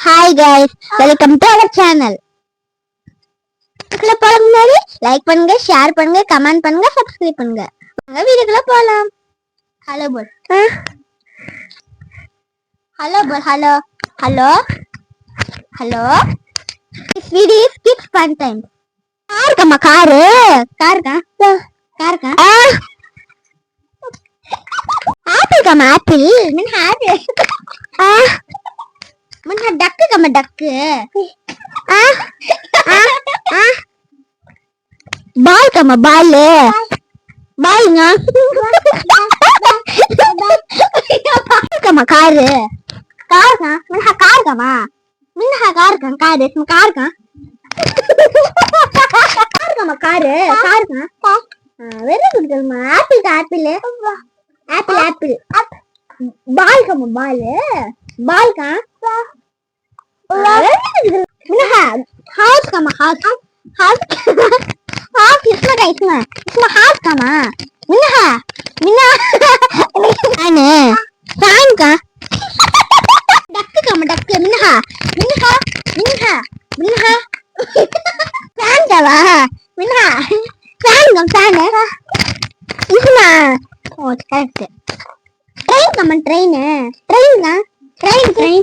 Hi guys, welcome to our channel. முன்னாடி like பண்ணுங்க, share பண்ணுங்க, கமெண்ட் பண்ணுங்க, சப்ஸ்கிரைப் பண்ணுங்க. வாங்க வீடியோக்குள்ள போலாம். ஹலோ போல். ஹலோ போல். Hello. Hello. Hello. This video is kids fun time. Car கம்மா காரு. கார் கா. கார் கா. ஆப்பிள் கம்மா ஆப்பிள். மின் ஆப்பிள். மின் டக்கு கம்மா டக்கு. பால் கம்மா பால். பாலுங்க. கம்மா காரு. கார் கா. மின் கார் கம்மா. மின் கார் கா. கார் इसमें कार का. कार कम्मा कार. कार का. वेरी गुड कम्मा. एप्पल का एप्पल. Apple Apple. बाल कम्मा बाल. बाल का. हाउस कम्मा हाउस. हाउस. हाउस इसमें का इसमें हाउस कम्मा. मिन्हा मिन्हा अने फैन का. डक कम्मा डक. मिन्हा मिन्हा मिन्हा मिन्हा फैन कवा. मिन्हा फैन कम फैन है इसमें. ओ करेक्ट. ट्रेन कम्मा ट्रेन है. ट्रेन का ट्रेन ट्रेन.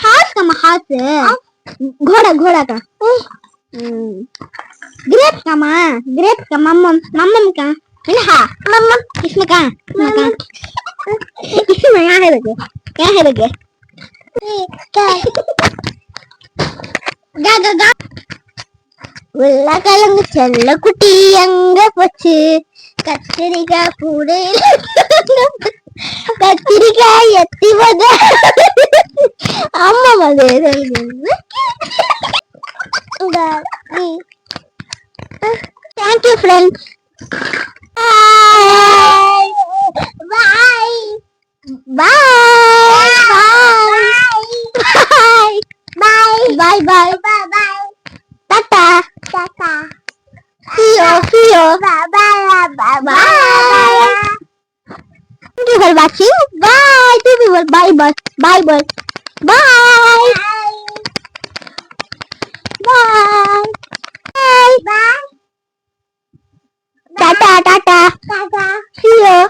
हाउस कम्मा हाउस. घोड़ा घोड़ा का. ग्रेप कम्मा ग्रेप का. मम्मम मम्मम का. मिन्हा मम्मम इसमें का इसमें यहाँ है लगे. यहाँ है लगे. गा गा गा. உருளைக்கிழங்கு செல்ல குட்டி எங்க போச்சு. கத்திரிக்காய் பூரே கத்திரிக்காய் எத்தி வத. அம்மா வந்து thank you friends. Bye bye bye bye bye bye bye. Tata. Tata. See you. See you. Bye bye. Bye bye. Thank you for watching. Bye. Two people. Bye bye. Bye bye. Bye. Bye. Bye. Bye. Tata. Tata. Tata. See you.